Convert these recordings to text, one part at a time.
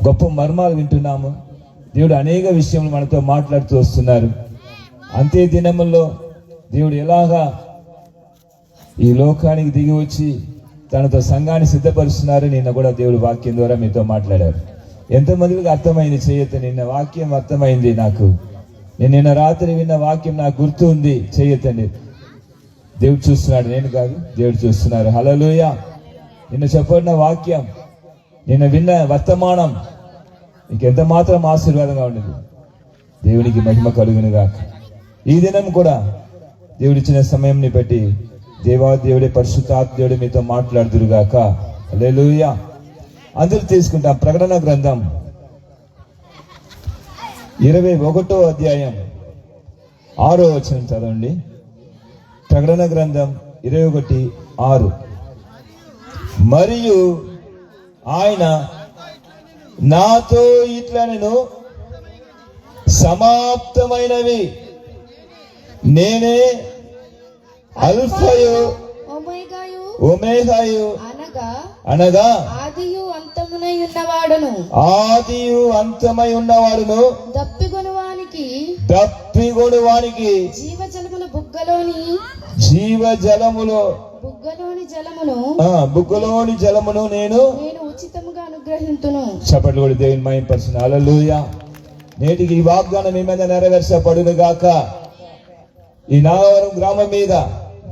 గొప్ప మర్మాలు వింటున్నాము. దేవుడు అనేక విషయములు మనతో మాట్లాడుతూ వస్తున్నారు. అంతే దినముల్లో దేవుడు ఎలాగా ఈ లోకానికి దిగి వచ్చి తనతో సంఘాన్ని సిద్ధపరుస్తున్నారు. నిన్న కూడా దేవుడు వాక్యం ద్వారా మీతో మాట్లాడారు. ఎంతమందికి అర్థమైంది చేయొద్దు. నిన్న వాక్యం అర్థమైంది నాకు. నేను నిన్న రాత్రి విన్న వాక్యం నాకు గుర్తు ఉంది. చేయొద్దండి. దేవుడు చూస్తున్నాడు, నేను కాదు, దేవుడు చూస్తున్నారు. హల్లెలూయా. నిన్న చెప్పబడిన వాక్యం, నిన్న విన్న వర్తమానం ఇంకెంత మాత్రం ఆశీర్వాదంగా ఉండదు. దేవునికి మహిమ కలుగును గాక. ఈ దినం కూడా దేవుడిచ్చిన సమయంని బట్టి దేవుడే పరిశుద్ధాత్మ మీతో మాట్లాడుదురుగాక. హల్లెలూయా. అందరూ తీసుకుంటాం. ప్రకటన గ్రంథం 21వ అధ్యాయం 6వ వచనం చదవండి. ప్రకటన గ్రంథం 21:6. మరియు ఆయన నాతో ఇట్లా, నేను సమాప్తమైనవి, నేనే అల్ఫయు ఒమేగాయు అనగా ఆదియు అంతమై ఉన్నవాడును దప్పిగొనువానికి బుగ్గలోని జలమును నేను ఉచితముగా అనుగ్రహింతును. చప్పట్లు కూడా దేవుని మహిమపరచును. హల్లెలూయా. నేటికి ఈ వాగ్దానం మీ మీద నెరవేర్చబడును గాక. ఈ నాగవరం గ్రామం మీద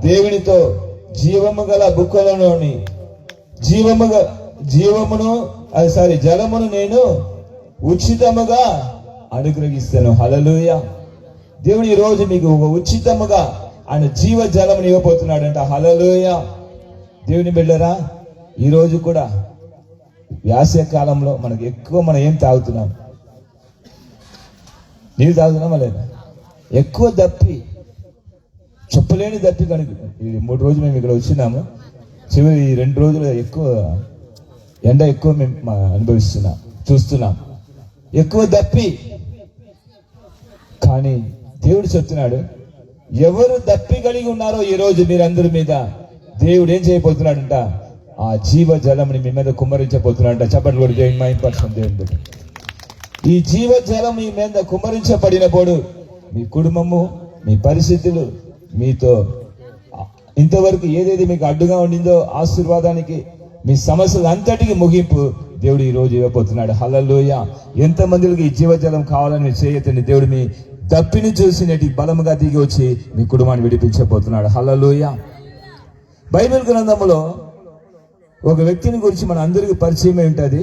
దేవునితో జీవము గల బుక్కలలోని జలమును నేను ఉచితముగా అనుగ్రహిస్తాను. హల్లెలూయా. దేవుడు ఈ రోజు మీకు ఉచితముగా ఆయన జీవ జలమును ఇవ్వబోతున్నాడంట. హల్లెలూయా. దేవుని బిడ్డరా, ఈ రోజు కూడా వేసవి కాలంలో మనం ఏం తాగుతున్నాం? నీళ్ళు తాగుతున్నామా లేదా? ఎక్కువ దప్పి, చెప్పలేని దప్పి. కనుక ఈ 3 రోజులు మేము ఇక్కడ వచ్చినాము. చివరి 2 రోజులు ఎక్కువ ఎండ ఎక్కువ మేము చూస్తున్నాం. ఎక్కువ దప్పి. కానీ దేవుడు చెప్తున్నాడు, ఎవరు దప్పి కలిగి ఉన్నారో ఈ రోజు మీరందరి మీద దేవుడు ఏం చేయబోతున్నాడంట? ఆ జీవ జలంని మీ మీద కుమ్మరించబోతున్నాడంట. చెప్పండి కూడా దేవుని మహిమపరచండి. దేవుని ఈ జీవ జలం మీ మీద కుమ్మరించబడినప్పుడు మీ కుటుంబము, మీ పరిస్థితులు, మీతో ఇంతవరకు ఏదైతే మీకు అడ్డుగా ఉండిందో ఆశీర్వాదానికి, మీ సమస్యలు అంతటికి ముగింపు దేవుడు ఈ రోజు ఇవ్వబోతున్నాడు. హల్లెలూయా. ఎంతమందికి ఈ జీవజలం కావాలని మీరు చేయొద్దండి. దేవుడు మీ దప్పిని చూసినట్టు బలముగా దిగి వచ్చి మీ కుటుంబాన్ని విడిపించబోతున్నాడు. హల్లెలూయా. బైబిల్ గ్రంథంలో ఒక వ్యక్తిని గురించి మన అందరికీ పరిచయమే ఉంటుంది.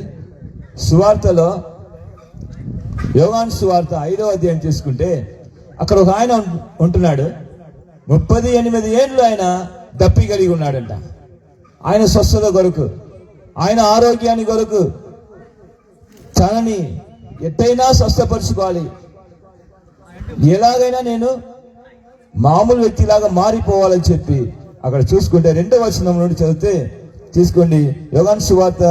సువార్తలో యోహాను సువార్త 5వ అధ్యాయం తీసుకుంటే అక్కడ ఒక ఆయన ఉంటున్నాడు. 38 ఏళ్ళు ఆయన దప్పి కలిగి ఉన్నాడంట. ఆయన స్వస్థత కొరకు, ఆయన ఆరోగ్యాన్ని కొరకు, తనని ఎట్టయినా స్వస్థపరచుకోవాలి, ఎలాగైనా నేను మామూలు వ్యక్తిలాగా మారిపోవాలని చెప్పి అక్కడ చూసుకుంటే 2వ వచనం నుండి చదివితే తీసుకోండి. యోహాను సువార్త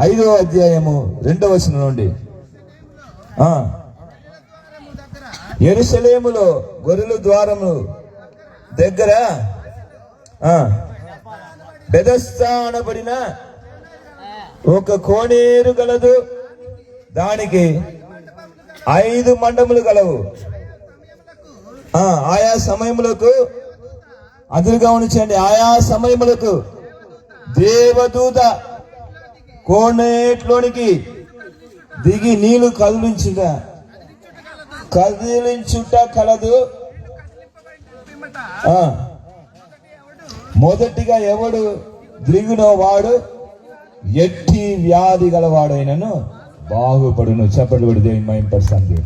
5వ అధ్యాయము 2వ వచనం నుండి. యెరూషలేములో గొర్రెల ద్వారము దగ్గర బెథెస్దా అనబడిన ఒక కోనేరు గలదు. దానికి 5 మండములు గలవు. ఆయా సమయములకు, అందరూ గమనించండి, ఆయా సమయములకు దేవదూత కోనేట్లోనికి దిగి నీళ్లు కదిలించుట కలదు. మొదటిగా ఎవడు దిగునో వాడు ఎట్టి వ్యాధి గలవాడైనను బాగుపడును. చెప్పండి కూడా దేవుని మహిమపరచండి.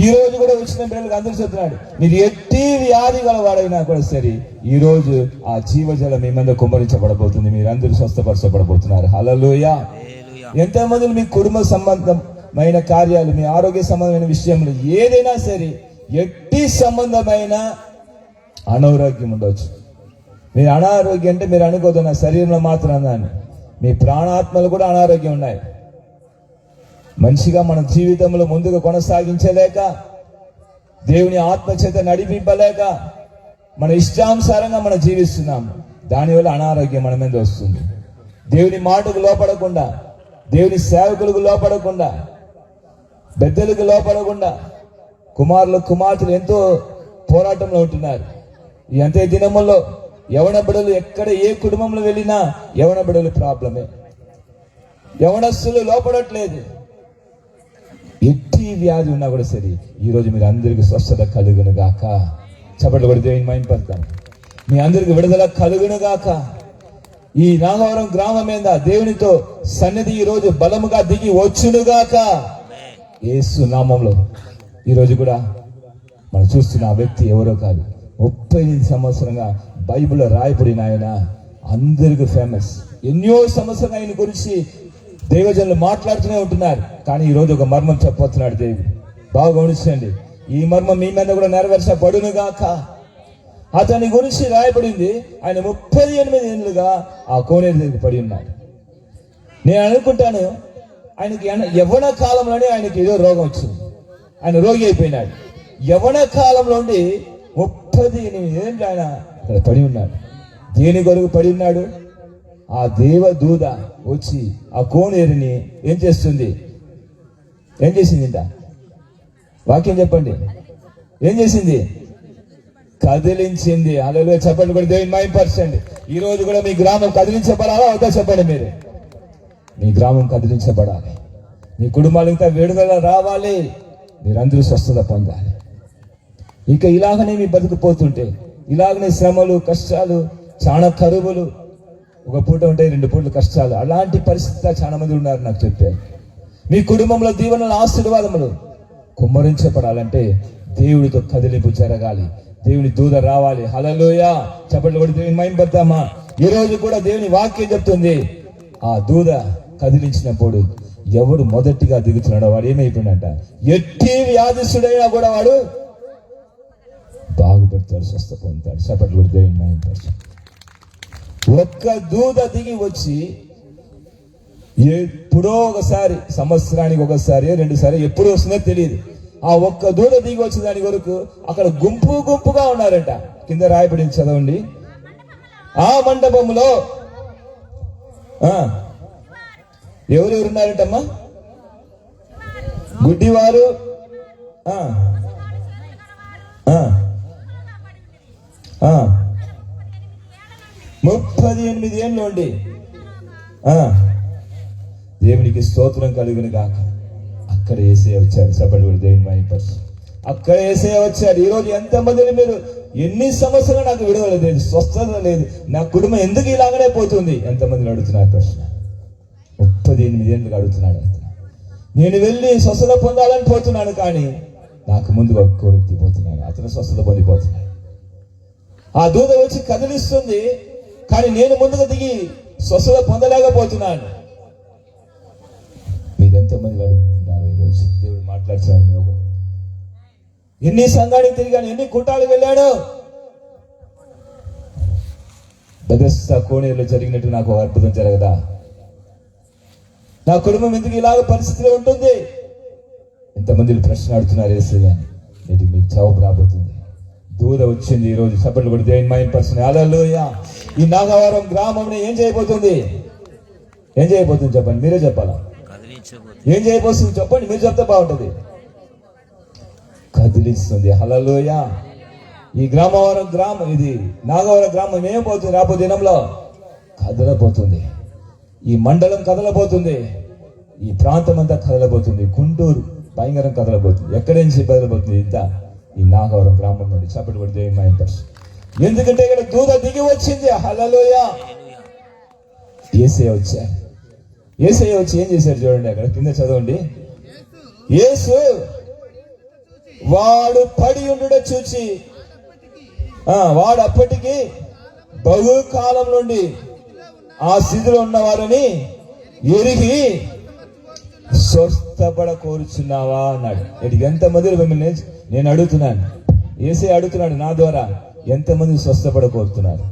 ఈ రోజు కూడా వచ్చిన పిల్లలకి అందరూ చెప్తున్నాడు, మీరు ఎట్టి వ్యాధి గలవాడైనా కూడా సరే ఈ రోజు ఆ జీవజలం మీ మీద కుమ్మరించబడబోతుంది. మీరు అందరూ స్వస్థపరచబడబోతున్నారు. హల్లెలూయా. ఎంతమంది మీ కుటుంబ సంబంధమైన కార్యాలు, మీ ఆరోగ్య సంబంధమైన విషయంలో ఏదైనా సరే ఎట్టి సంబంధమైన అనారోగ్యం ఉండవచ్చు. మీరు అనారోగ్యం అంటే మీరు అనుకోదు నా శరీరంలో మాత్రం అన్నాను, మీ ప్రాణాత్మలు కూడా అనారోగ్యం ఉన్నాయి. మంచిగా మన జీవితంలో ముందుగా కొనసాగించలేక, దేవుని ఆత్మచేత నడిపింపలేక, మన ఇష్టానుసారంగా మనం జీవిస్తున్నాం. దానివల్ల అనారోగ్యం మన మీద వస్తుంది. దేవుని మాటకు లోపడకుండా, దేవుని సేవకులకు లోపడకుండా, పెద్దలకు లోపడకుండా కుమారులు కుమార్తెలు ఎంతో పోరాటంలో ఉంటున్నారు. ఈ అంతే దినముల్లో యవన బిడ్డలు ఎక్కడ ఏ కుటుంబంలో వెళ్ళినా యవన బిడ్డలు ప్రాబ్లమే. యవనస్తులు లోపడట్లేదు. ఎట్టి వ్యాధి ఉన్నా కూడా సరే ఈరోజు మీరు అందరికీ స్వస్థత కలుగును గాక. చప్పట్లు కొడితే మైంపడతాను. మీ అందరికి విడుదల కలుగును గాక. ఈ నాగవరం గ్రామం మీద దేవునితో సన్నిధి ఈ రోజు బలముగా దిగి వచ్చునుగాక. యేసు నామంలో ఈరోజు కూడా మనం చూస్తున్న ఆ వ్యక్తి ఎవరో కాదు, 38 సంవత్సరంగా బైబిల్లో రాయబడిన ఆయన, అందరికీ ఫేమస్. ఎన్నో సంవత్సరాలు ఆయన గురించి దైవజనులు మాట్లాడుతూనే ఉంటున్నారు. కానీ ఈ రోజు ఒక మర్మం చెప్పబోతున్నాడు దేవుడు. బాగా గమనించండి. ఈ మర్మం మీ మీద కూడా నెరవేర్చబడునుగాక. అతని గురించి రాయబడింది. ఆయన 38 ఏళ్ళుగా ఆ కోనేరు దగ్గర పడి ఉన్నాడు. నేను అనుకుంటాను ఆయనకి యవ్వన కాలంలోనే ఆయనకి ఏదో రోగం వచ్చింది. ఆయన రోగి అయిపోయినాడు. యవ్వన కాలంలోండి 38 ఏళ్ళు ఆయన అక్కడ పడి ఉన్నాడు. దేని కొరకు పడి ఉన్నాడు? ఆ దేవదూత వచ్చి ఆ కోనేరుని ఏం చేస్తుంది? ఏం చేసింది? ఇంత వాక్యం చెప్పండి. ఏం చేసింది? కదిలించింది. హల్లెలూయా. చెప్పండి కూడా దేవుని మహిమపరచండి. ఈ రోజు కూడా మీ గ్రామం కదిలించబడాలా వద్దా చెప్పండి. మీ గ్రామం కదిలించబడాలి. మీ కుటుంబాలకు విడుదల రావాలి. మీరందరూ స్వస్థత పొందాలి. ఇక ఇలాగనే మీ బతుకుపోతుంటే, ఇలాగనే శ్రమలు, కష్టాలు, చాలా కరువులు, ఒక పూట ఉంటాయి, 2 పూటలు కష్టాలు, అలాంటి పరిస్థితి చాలా మంది ఉన్నారు నాకు చెప్పారు. మీ కుటుంబంలో దీవెనలు, ఆశీర్వాదములు కుమ్మరించబడాలంటే దేవుడితో కదిలింపు జరగాలి. దేవుని దూత రావాలి. హల్లెలూయా. చప్పట్లు కొట్టి దేవుని మహిమపడతామా? ఈ రోజు కూడా దేవుని వాక్యం చెప్తుంది, ఆ దూత కదిలించినప్పుడు ఎవడు మొదటిగా దిగుతున్నాడో వాడు ఏమైపోయినట్ట? ఎట్టి వ్యాధిస్తుడైనా కూడా వాడు బాగుపడతాడు, స్వస్థ పొందుతాడు. చప్పట్లు కొట్టి దేవుని మహిమపడతాడు. ఒక్క దూత దిగి వచ్చి ఎప్పుడో ఒకసారి, సంవత్సరానికి ఒకసారి, 2 సారి, ఎప్పుడు వస్తుందో తెలియదు. ఆ ఒక్క దూత దిగి వచ్చే దాని వరకు అక్కడ గుంపు గుంపుగా ఉన్నారంట. కింద రాయబడింది, చదవండి. ఆ మండపంలో ఎవరెవరు ఉన్నారంటమ్మా? గుడ్డివారు, 38 ఏళ్ళు ఉండి, దేవునికి స్తోత్రం కలుగును గాక. అక్కడ యేసయ్య వచ్చాడు. సభలు దేవుని మహిమపరచు. అక్కడ యేసయ్య వచ్చాడు. ఈరోజు ఎంతమందిని మీరు ఎన్ని సంవత్సరాలు నాకు విడుదల లేదు, స్వస్థత లేదు, నా కుటుంబం ఎందుకు ఇలాగనే పోతుంది, ఎంతమందిని అడుగుతున్నారు ప్రశ్న. 38 ఏళ్ళుగా అడుగుతున్నాడు. నేను వెళ్ళి స్వస్థత పొందాలని పోతున్నాను, కానీ నాకు ముందు ఒక్క వ్యక్తి పోతున్నాను, అతను స్వస్థత పొందిపోతున్నాడు. ఆ దూత వచ్చి కదిలిస్తుంది, కానీ నేను ముందుకు దిగి స్వస్థత పొందలేకపోతున్నాను. మీరెంతమంది అడుగుతున్నారు ఈరోజు? దేవుడు మాట్లాడుతున్నాడు. మీ ఒక ఎన్ని సంఘానికి తిరిగాను, ఎన్ని కూటాలకు వెళ్ళాడు. బెతెస్దా కోనేరులో జరిగినట్టు నాకు ఒక అద్భుతం జరగదా? నా కుటుంబం ఎందుకు ఇలాగ పరిస్థితిలో ఉంటుంది? ఎంతమంది ప్రశ్న అడుగుతున్నారు యేసయ్య. నేటి మీకు జవాబు రాబోతుంది. దూత వచ్చింది. ఈ రోజు సభలు కూడా దేవుని మహిమపరచండి. హల్లెలూయా. ఈ నాగవరం గ్రామం ఏం చేయబోతుంది? ఏం చేయబోతుంది చెప్పండి, మీరే చెప్పాలా? ఏం చేయబోతుంది చెప్పండి, మీరు చెప్తే బాగుంటుంది. కదిలిస్తుంది. హల్లెలూయా. ఈ గ్రామం ఇది నాగవరం గ్రామం ఏమైపోతుంది? రాబో దినంలో కదలబోతుంది. ఈ మండలం కదలబోతుంది. ఈ ప్రాంతం అంతా కదలబోతుంది. గుంటూరు భయంకరం కదలబోతుంది. ఎక్కడి నుంచి కదలబోతుంది? ఇంత ఈ నాగవరం గ్రామం నుండి. చప్పటి కూడా దేవుని మహిమపరచు. ఎందుకంటే ఇక్కడ దూత దిగి వచ్చింది. హల్లెలూయా. యేసయ్య వచ్చాడు. యేసయ్య వచ్చి ఏం చేశాడు చూడండి, అక్కడ కింద చదవండి. యేసు వాడు పడి ఉండుట చూచి, వాడు అప్పటికి బహుకాలం నుండి ఆ స్థితిలో ఉన్న వారిని ఎరిగి స్వస్థపడ కోరుచున్నావా అన్నాడు. ఎంతమంది మిమ్మల్ని నేను అడుగుతున్నాను, యేసయ్య అడుగుతున్నాడు నా ద్వారా, ఎంతమంది స్వస్థపడ కోరుతున్నారు?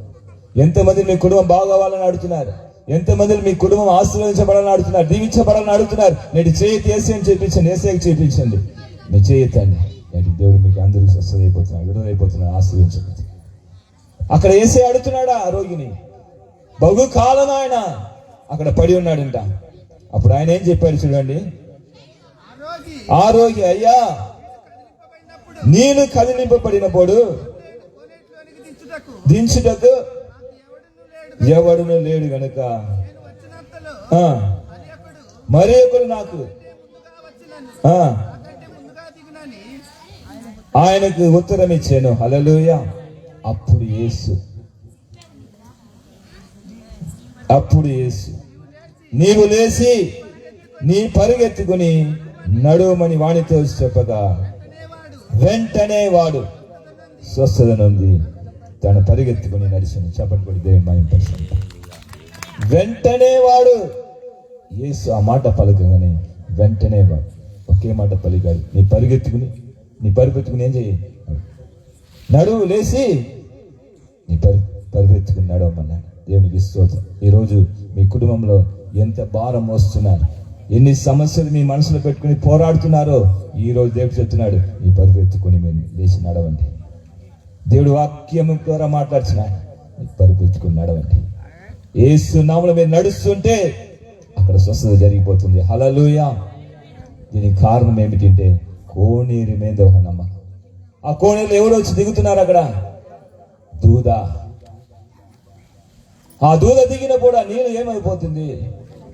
ఎంతమంది మీ కుటుంబం బాగోవాలని అడుగుతున్నారు? ఎంతమంది మీ కుటుంబం ఆశీర్వదించబడాలని అడుగుతున్నారు, దీవించబడాలని అడుగుతున్నారు? నేటి చేయతి యేసయ్యని చూపించండి, యేసయ్యకి చూపించండి. మీ చేయతండి. నేటి దేవుడు మీకు అందరికీ స్వస్థత అయిపోతున్నాడు, విడుదలైపోతున్నాడు, ఆశీర్వించబోతున్నాడు. అక్కడ యేసయ్య అడుగుతున్నాడు ఆ రోగిని. బహుకాలం ఆయన అక్కడ పడి ఉన్నాడంట. అప్పుడు ఆయన ఏం చెప్పాడు చూడండి, ఆ రోగి అయ్యా నేను కదిలింపబడినప్పుడు దించుటకు ఎవడును లేడు గనుక మరి ఒకడు నాకు ఆయనకు ఉత్తరం ఇచ్చాను. హల్లెలూయా. అప్పుడు యేసు నీవు లేచి నీ పరిగెత్తుకుని నడుమని వానితో చెప్పగా వెంటనే వాడు స్వస్థత నొంది తన పరిగెత్తుకుని నడిచాను. చెప్పబడి దేవుని వెంటనే వాడు యేసు ఆ మాట పలకగానే వెంటనే వాడు ఒకే మాట పలికాడు, నీ పరిగెత్తుకుని ఏం చేయి, నడువు, లేచి నీ పరిగెత్తుకుని నడవమన్నాడు. దేవునికి స్తోత్రం. ఈరోజు మీ కుటుంబంలో ఎంత భారం మోస్తున్నారు, ఎన్ని సమస్యలు మీ మనసులో పెట్టుకుని పోరాడుతున్నారో ఈ రోజు దేవుడు చెప్తున్నాడు, నీ పరిగెత్తుకుని మీరు లేచి నడవండి. దేవుడు వాక్యం ద్వారా మాట్లాడుతున్నాడు, నీ పరిగెత్తుకుని నడవండి. యేసు నామములో మీరు నడుస్తుంటే అక్కడ స్వస్థత జరిగిపోతుంది. హల్లెలూయా. దీనికి కారణం ఏమిటంటే కోనేరు మీద ఒక నమ్మకం. ఆ కోనేరులో ఎవరు వచ్చి దిగుతున్నారు? అక్కడ దూద. ఆ దూద దిగినప్పుడు ఆ నీళ్ళు ఏమైపోతుంది?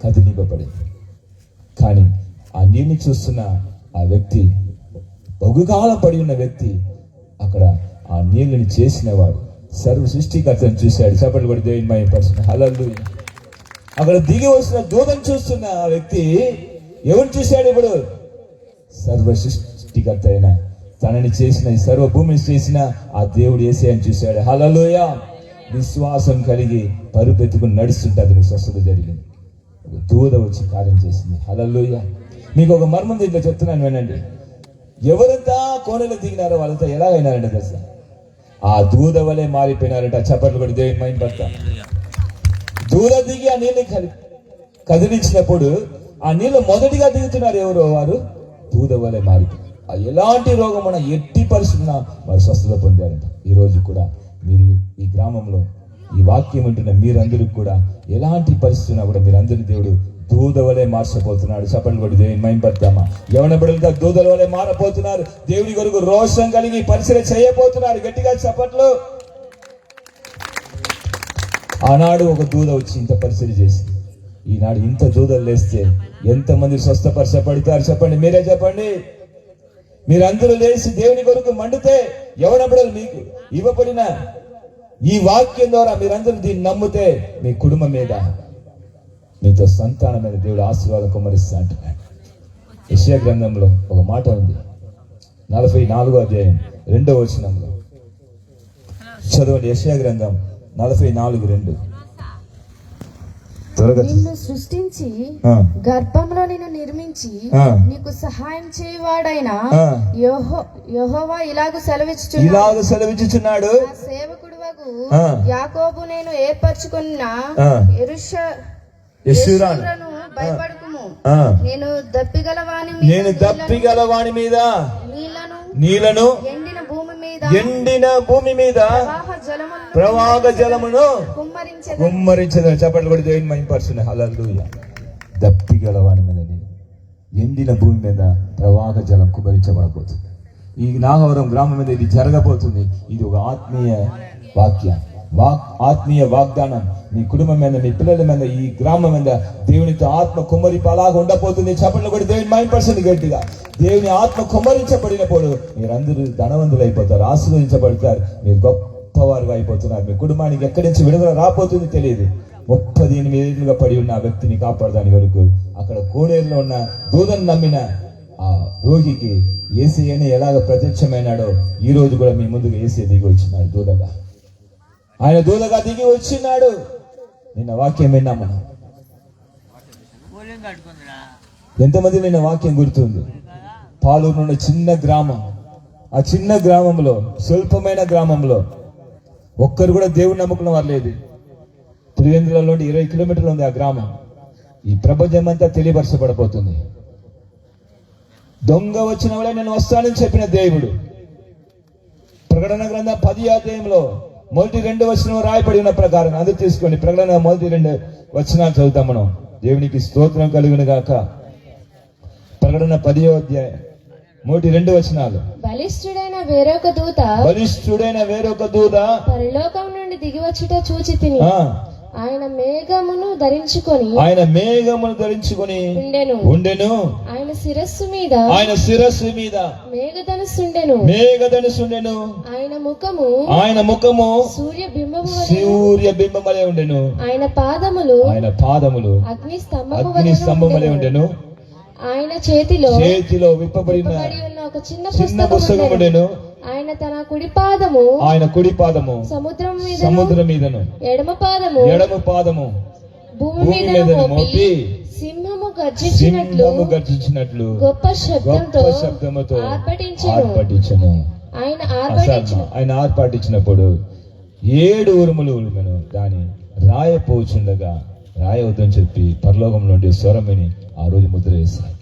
కదిలింపబడింది. కానీ ఆ నీళ్ళని చూస్తున్న ఆ వ్యక్తి, బహుకాలం పడి ఉన్న వ్యక్తి, అక్కడ ఆ నీళ్ళని చేసిన వాడు సర్వ సృష్టికర్తను చూశాడు. చెప్పండి కూడా దేవుని మహిమపరచండి. హల్లెలూయా. అక్కడ దిగి వస్తున్న దూతను చూస్తున్న ఆ వ్యక్తి ఎవరు చూశాడు? ఇప్పుడు సర్వ సృష్టికర్త అయిన, తనని చేసిన, ఈ సర్వ భూమిని చేసిన ఆ దేవుడు యేసయ్యను చూశాడు. హల్లెలూయా. విశ్వాసం కలిగి పరుపెత్తుకుని నడుస్తుంటే అతనికి స్వస్థత జరిగింది. దూత వచ్చి కార్యం చేసింది. హల్లెలూయా. మీకు ఒక మర్మం దీంట్లో చెప్తున్నాను, వినండి. ఎవరంతా కోనలో దిగినారో వాళ్ళంతా ఎలా అయినారంటే తెలుసా? ఆ దూత వలె మారిపోయినారంట. చప్పట్లు కూడా దేవుని మహిమపడతాం. దూత దిగి ఆ నీళ్ళని కదిలించినప్పుడు ఆ నీళ్ళు మొదటిగా దిగుతున్నారు ఎవరు? వారు దూత వలె మారిపోయి ఎలాంటి రోగం ఉన్న ఎట్టి పరిస్థితున్న వారు స్వస్థత పొందారంట. ఈ రోజు కూడా మీరు ఈ గ్రామంలో ఈ వాక్యం వింటున్న మీరందరూ కూడా ఎలాంటి పరిస్థితున్నా కూడా మీరందరూ దేవుడు దూత వలె మార్చబోతున్నాడు. చప్పట్లు కొట్టి దేవుని మహిమపడతామా? యవన బిడ్డలుగా దూతల వలె మారబోతున్నారు. దేవుని కొరకు రోషం కలిగి పరిచయం చేయబోతున్నారు. గట్టిగా చప్పట్లు. ఆనాడు ఒక దూత వచ్చి ఇంత పరిచయం చేసింది. ఈనాడు ఇంత దూతలు లేస్తే ఎంతమంది స్వస్థపరచబడతారు? చెప్పండి, మీరే చెప్పండి. మీరందరూ లేచి దేవుని కొరకు మండితే యవన బిడ్డలు మీకు ఇవ్వబడిన ఈ వాక్యం ద్వారా మీరందరూ దీన్ని నమ్మితే మీ కుటుంబం మీద, మీతో సంతానం మీద దేవుడు ఆశీర్వాదం కుమ్మరిస్తా అంటున్నాడు. యెషయా గ్రంథంలో ఒక మాట ఉంది, 44వ అధ్యాయం 2వ వచనంలో చదవండి. యెషయా గ్రంథం 44:2. నిన్ను సృష్టించి గర్భంలో నిన్ను నిర్మించి నీకు సహాయం చేయవాడైన యెహోవా ఇలాగు సెలవిచ్చుచున్నాడు, సేవకుడు వగు యాకోబు నేను ఏర్పరచుకున్న యెషూరాను భయపడకుము. నేను దప్పిగలవాని మీద నీళ్లను ఎండిన భూమి మీద ప్రవాహ జలమును కుమ్మరించదని. చెప్పండి కూడా దేవుని మహిమపరచును. హల్లెలూయా. దప్పిగలవాని మీద, ఎండిన భూమి మీద ప్రవాహ జలం కుమ్మరించబడబోతుంది. ఈ నాగవరం గ్రామం మీద ఇది జరగబోతుంది. ఇది ఒక ఆత్మీయ వాక్యం, ఆత్మీయ వాగ్దానం. మీ కుటుంబం మీద, మీ పిల్లల మీద, ఈ గ్రామం మీద దేవునితో ఆత్మ కుమ్మరింపు అలాగా ఉండబోతుంది. చెప్పండి కూడా దేవుని మహిమపరచండి గట్టిగా. దేవుని ఆత్మ కుమ్మరించబడినప్పుడు మీరందరూ ధనవంతులు అయిపోతారు, ఆశీర్వదించబడతారు, మీరు గొప్పవారుగా అయిపోతున్నారు. మీ కుటుంబానికి ఎక్కడి నుంచి విడుదల రాబోతుంది తెలియదు. 38 ఏళ్ళుగా పడి ఉన్న ఆ వ్యక్తిని కాపాడదాని వరకు అక్కడ కోనేరులో ఉన్న దూతను నమ్మిన ఆ రోగికి యేసయ్యనే ఎలాగ ప్రత్యక్షమైనాడో ఈ రోజు కూడా మీ ముందుగా యేసయ్య దిగి వచ్చినాడు. దూతగా ఆయన దూతగా దిగి వచ్చినాడు. నిన్న వాక్యం విన్నాం మనం. ఎంతమంది నిన్న వాక్యం గుర్తుంది? పాలూరు నుండి చిన్న గ్రామం, ఆ చిన్న గ్రామంలో, స్వల్పమైన గ్రామంలో ఒక్కరు కూడా దేవుని నమ్ముకున్న వారు లేదు. పులివెందులలో 20 కిలోమీటర్లు ఉంది ఆ గ్రామం. ఈ ప్రపంచం అంతా తెలియపరచబడబోతుంది. దొంగ వచ్చిన వాళ్ళే నేను వస్తానని చెప్పిన దేవుడు ప్రకటన గ్రంథం 10వ అధ్యాయంలో మొదటి 2 వచనం రాయబడి ఉన్న ప్రకారం అందరూ తీసుకోండి. ప్రకటన మొదటి 2 వచనాలు చదువుతాం మనం. దేవునికి స్తోత్రం కలుగును గాక. ప్రకటన 10వ అధ్యాయం 1-2 బలిష్ఠుడైన వేరొక దూత పరలోకం నుండి దిగివచ్చుట చూచి తిని ఆయన మేఘమును ధరించుకొని ఉండెను. ఆయన శిరస్సు మీద మేఘధనుసుండెను. ఆయన ముఖము సూర్యబింబమలే ఉండెను. ఆయన పాదములు అగ్ని స్తంభములే ఉండెను. ఆయన చేతిలో విప్పబడిన ఉన్న ఒక చిన్న పుస్తకం ఉండెను. ఆయన కుడి పాదము సముద్రం మీదను ఎడమ పాదము భూమి మీద మోపి సింహము గర్జించినట్లు గొప్ప శబ్దముతో ఆర్పటించెను. ఆయన ఆర్పాటించినప్పుడు 7 ఉరుములు ఉరిమెను. దాని రాయపోచుండగా రాయవద్దని చెప్పి పరలోకం నుండి స్వరమిని ఆ రోజు ముద్ర వేశారు.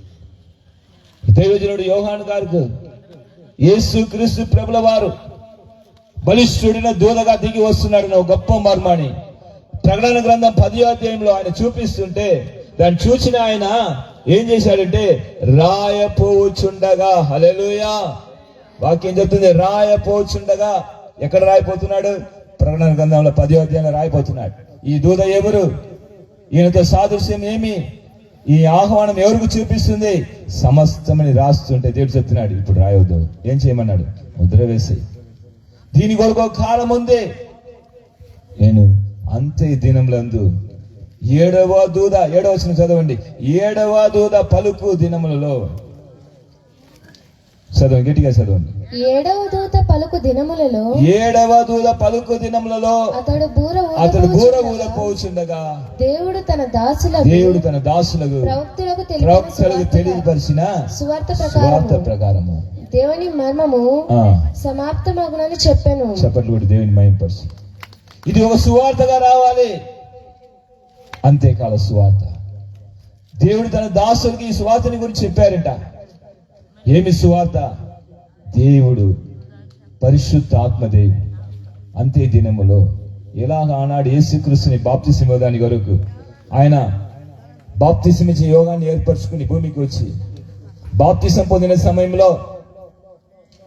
దైవజనుడు యోహాను గారికి యేసు క్రీస్తు ప్రభుల వారు బలిష్ఠుడిన దూతగా దిగి వస్తున్నాడు ఒక గొప్ప మర్మాన్ని ప్రకటన గ్రంథం 10వ అధ్యాయంలో ఆయన చూపిస్తుంటే దాన్ని చూసిన ఆయన ఏం చేశాడంటే రాయపోచుండగా, హల్లెలూయా, వాక్యం చెప్తుంది, రాయపోచుండగా. ఎక్కడ రాయిపోతున్నాడు? ప్రకటన గ్రంథంలో 10వ అధ్యాయంలో రాయిపోతున్నాడు. ఈ దూత ఎవరు? ఈయనతో సాదృశ్యం ఏమి? ఈ ఆహ్వానం ఎవరికి చూపిస్తుంది? సమస్తమని రాస్తుంటే దేవుడు చెప్తున్నాడు, ఇప్పుడు రాయవద్దు. ఏం చేయమన్నాడు? ముద్ర వేసి. దీని కొరకు ఒక కాలం ఉంది. నేను అంతే దినములందు 7వ దూత 7వ వచనం చదవండి. 7వ దూత పలుకు దినములలో, చదవండి, గట్టిగా చదవండి. 7వ దూత పలుకు దినములలో అతడు బూర ఊదపోచుండగా దేవుడు తన దాసులకు ప్రవక్తలకు తెలియపరిచిన సువార్త ప్రకారము దేవుని మర్మము సమాప్తమగునని చెప్పాను. చెప్పట్లు కూడా దేవుని మహిమపరిచి. ఇది ఒక సువార్తగా రావాలి. అంతేకాల సువార్త. దేవుడు తన దాసులకి ఈ సువార్తని గురించి చెప్పారంట. ఏమి సువార్త? దేవుడు పరిశుద్ధ ఆత్మదేవుడు అంతే దినములో ఎలాగ ఆనాడు యేసుక్రీస్తుని బాప్తిసం ఇవ్వడానికి వరకు ఆయన బాప్తిసం ఇచ్చే యోగాన్ని ఏర్పరచుకుని భూమికి వచ్చి బాప్తిసం పొందిన సమయంలో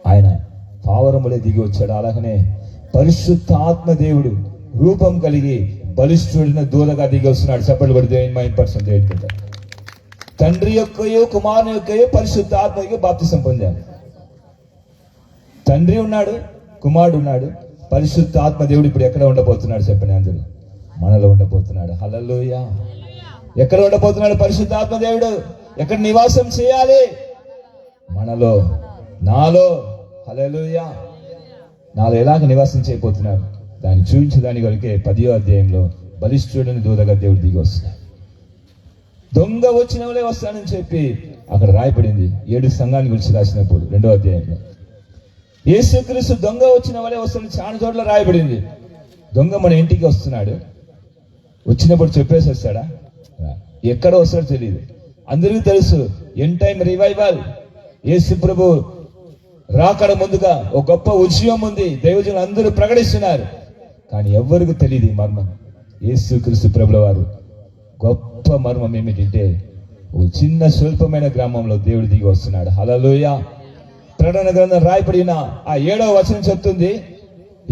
ఆయన పావరములే దిగి వచ్చాడు. అలాగనే పరిశుద్ధ ఆత్మదేవుడు రూపం కలిగి బలిష్ఠుడిన దూతగా దిగి వస్తున్నాడు. చెప్పలు కూడా దేవుని మహిమపరచడం. దేవుడు తండ్రి యొక్కయో కుమారుని యొక్కయో పరిశుద్ధ ఆత్మకి బాప్తిసం పొందాడు. తండ్రి ఉన్నాడు, కుమారుడు ఉన్నాడు, పరిశుద్ధ ఆత్మ దేవుడు ఇప్పుడు ఎక్కడ ఉండబోతున్నాడు చెప్పండి? అందరూ మనలో ఉండబోతున్నాడు. హల్లెలూయా. ఎక్కడ ఉండబోతున్నాడు పరిశుద్ధ ఆత్మ దేవుడు? ఎక్కడ నివాసం చేయాలి? మనలో, నాలో. హల్లెలూయా. నాలో ఎలాగ నివాసం చేయబోతున్నాడు దాన్ని చూపించడానికి కొరకే 10వ అధ్యాయంలో బలిష్ఠుడిని దూతగా దేవుడు దిగి వస్తున్నాడు. దొంగ వచ్చిన వాళ్ళే వస్తానని చెప్పి అక్కడ రాయబడింది. 7 సంఘాన్ని గురించి రాసినప్పుడు 2వ అధ్యాయంలో యేసుక్రీస్తు దొంగ వచ్చిన వాళ్ళే వస్తానని చాలా చోట్ల రాయబడింది. దొంగ మన ఇంటికి వస్తున్నాడు, వచ్చినప్పుడు చెప్పేసి వస్తాడా? ఎక్కడ వస్తాడో తెలియదు. అందరికీ తెలుసు ఎండ్ టైం రివైవల్, యేసు ప్రభు రాకడ ముందుగా ఒక గొప్ప ఉద్యమం ఉంది, దైవజనులు అందరూ ప్రకటిస్తున్నారు. కానీ ఎవ్వరికి తెలియదు ఈ మర్మం. యేసుక్రీస్తు ప్రభుల వారు గొప్ప మర్మం ఏమిటంటే ఓ చిన్న స్వల్పమైన గ్రామంలో దేవుడు దిగి వస్తున్నాడు. హల్లెలూయా. ప్రకటన గ్రంథం రాయబడిన ఆ 7వ వచనం చెప్తుంది.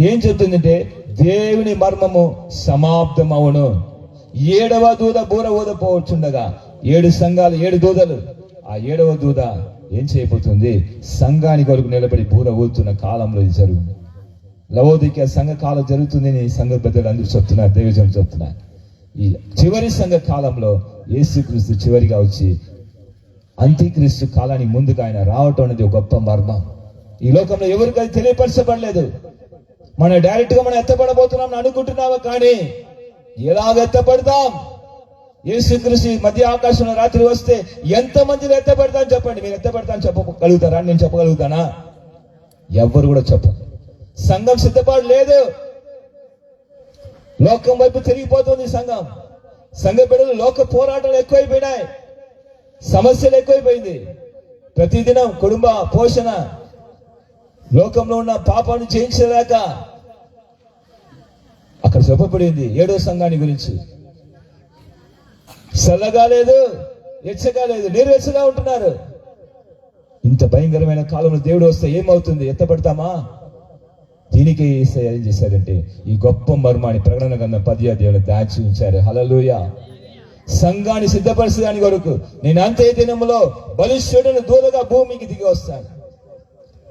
ఏం చెప్తుందంటే దేవుని మర్మము సమాప్తమవును. 7వ దూత బూర ఊదపోవచ్చుండగా 7 సంఘాలు 7 దూతలు. ఆ 7వ దూత ఏం చేయబోతుంది? సంఘానికి వరకు నిలబడి బూర ఊదుతున్న కాలంలో ఇది జరుగుతుంది. లవోదికీయ సంఘ కాలం జరుగుతుంది. సంఘ పెద్దలు అందరూ చెప్తున్నారు, దైవజనులు చెప్తున్నారు. ఈ చివరి సంఘ కాలంలో యేసుక్రీస్తు చివరిగా వచ్చి అంత్యక్రీస్తు కాలానికి ముందుగా ఆయన రావటం అనేది ఒక గొప్ప మర్మం. ఈ లోకంలో ఎవరికి అది తెలియపరచబడలేదు. మనం డైరెక్ట్ గా మనం ఎత్తపడబోతున్నాం అనుకుంటున్నావా? కానీ ఎలాగ ఎత్తపడతాం? యేసుక్రీస్తు మధ్య ఆకాశంలో రాత్రి వస్తే ఎంత మందిని ఎత్తపడతాను చెప్పండి. మీరు ఎత్తపడతాను చెప్పగలుగుతారా? నేను చెప్పగలుగుతానా? ఎవ్వరు కూడా చెప్పరు. సంఘం సిద్ధపాటు లేదు. లోకం వైపు తిరిగిపోతుంది సంఘం. సంఘ బిడ్డలు లోక పోరాటాలు ఎక్కువైపోయినాయి, సమస్యలు ఎక్కువైపోయింది. ప్రతిదినం కుటుంబ పోషణ, లోకంలో ఉన్న పాపాన్ని జయించలేక అక్కడ చెప్పబడింది 7వ సంఘాన్ని గురించి. చల్లగా లేదు, వెచ్చగా లేదు, నీరువెచ్చగా ఉంటున్నారు. ఇంత భయంకరమైన కాలంలో దేవుడు వస్తే ఏమవుతుంది? ఎత్తపడతామా? దీనికి యేసయ్య ఏం చేశారంటే ఈ గొప్ప మర్మాన్ని ప్రకటన గ్రంథం 10వ అధ్యాయంలో దాచి ఉంచారు. హల్లెలూయా. సంఘాన్ని సిద్ధపరచడానికి కొరకు నేను అంతే దినములో బలిష్ఠుడైన దూతగా భూమికి దిగి వస్తాను.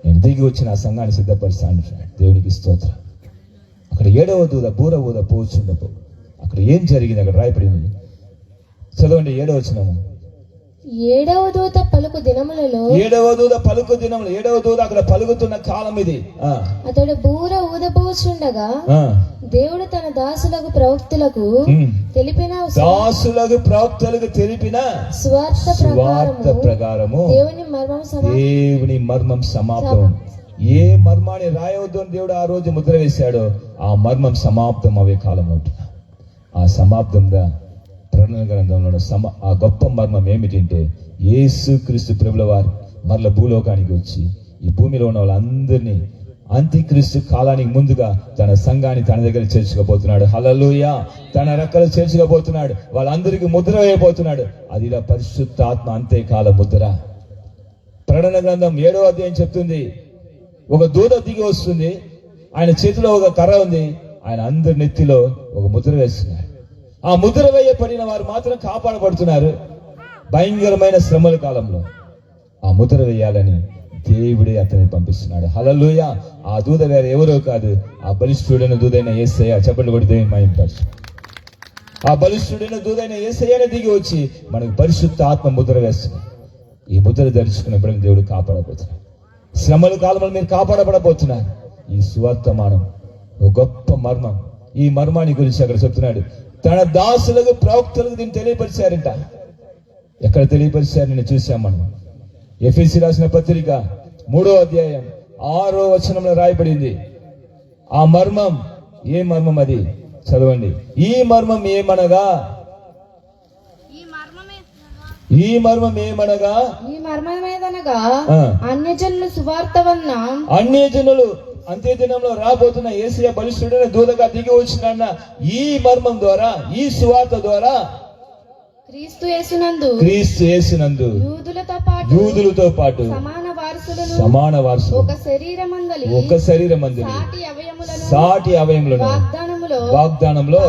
నేను దిగి వచ్చిన ఆ సంఘాన్ని సిద్ధపరుస్తాను. దేవునికి స్తోత్రం. అక్కడ 7వ దూత బూర ఊద పోచుండపు. అక్కడ ఏం జరిగింది? అక్కడ రాయబడింది. చదవండి 7వ వచనము. 7వ దూత పలుకు దినములలో 7వ దూత పలుకు దినములు 7వ దూత అక్కడ పలుకుతున్న కాలం ఇది. అతడు బూర ఊదపోచుండగా దేవుడు తన దాసులకు ప్రవక్తులకు తెలిపిన స్వార్థ ప్రకారము దేవుని మర్మం సమాప్తం. ఏ మర్మాన్ని రాయవద్దు అని దేవుడు ఆ రోజు ముద్ర వేశాడో ఆ మర్మం సమాప్తం అవే కాలం ఉంటున్నా. ఆ సమాప్తంగా ప్రకటన గ్రంథంలో ఆ గొప్ప మర్మం ఏమిటంటే యేసుక్రీస్తు ప్రభుల వారు మరల భూలోకానికి వచ్చి ఈ భూమిలో ఉన్న వాళ్ళందరినీ అంత్యక్రీస్తు కాలానికి ముందుగా తన సంఘాన్ని తన దగ్గర చేర్చుకోబోతున్నాడు. హల్లెలూయా. తన రెక్కలు చేర్చుకోబోతున్నాడు. వాళ్ళందరికీ ముద్ర వేయబోతున్నాడు. అది ఇలా పరిశుద్ధాత్మ అంత్యకాల ముద్ర. ప్రకటన గ్రంథం 7వ అధ్యాయం చెప్తుంది, ఒక దూత దిగి వస్తుంది, ఆయన చేతిలో ఒక కర్ర ఉంది, ఆయన అందరి నెత్తిలో ఒక ముద్ర వేస్తున్నాడు. ఆ ముద్ర వేయబడిన వారు మాత్రం కాపాడబడుతున్నారు. భయంకరమైన శ్రమల కాలంలో ఆ ముద్ర వేయాలని దేవుడే అతన్ని పంపిస్తున్నాడు. హల్లెలూయా. ఆ దూత వేరే ఎవరో కాదు, ఆ బలిష్ఠుడైన దూదైన యేసయ్య. చెప్పండి కూడా దేవుని మహిమపరచు. ఆ బలిష్ఠుడైన దూదైన యేసయ్యనే దిగి వచ్చి మనకు పరిశుద్ధ ఆత్మ ముద్ర వేస్తున్నాడు. ఈ ముద్ర ధరించుకున్న బిడ్డను దేవుడు కాపాడబోతున్నాడు. శ్రమల కాలంలో మీరు కాపాడబడబోతున్నారు. ఈ సువర్తమానం ఒక గొప్ప మర్మం. ఈ మర్మాన్ని గురించి అక్కడ చెప్తున్నాడు. తన దాసులకు ప్రవక్తలకు దీన్ని తెలియపరిచారంట. ఎక్కడ తెలియపరిచారు? నేను చూసాం మనం. ఎఫెసీ రాసిన పత్రిక 3వ అధ్యాయం 6వ వచనంలో రాయబడింది. ఆ మర్మం ఏ మర్మం? అది చదవండి. ఈ మర్మం ఏమనగా అన్యజనులు సువార్త వలన అన్యజనులు అంత్యదినంలో రాబోతున్న యేసయ్య బలిష్ఠుడైన దూతగా దిగి వచ్చిన ఈ మర్మం ద్వారా, ఈ సువార్త ద్వారా క్రీస్తు యేసునందు యూదులతో పాటు సమాన వారసులు ఒక శరీరమందు సాటి అవయములను వాగ్దానంలో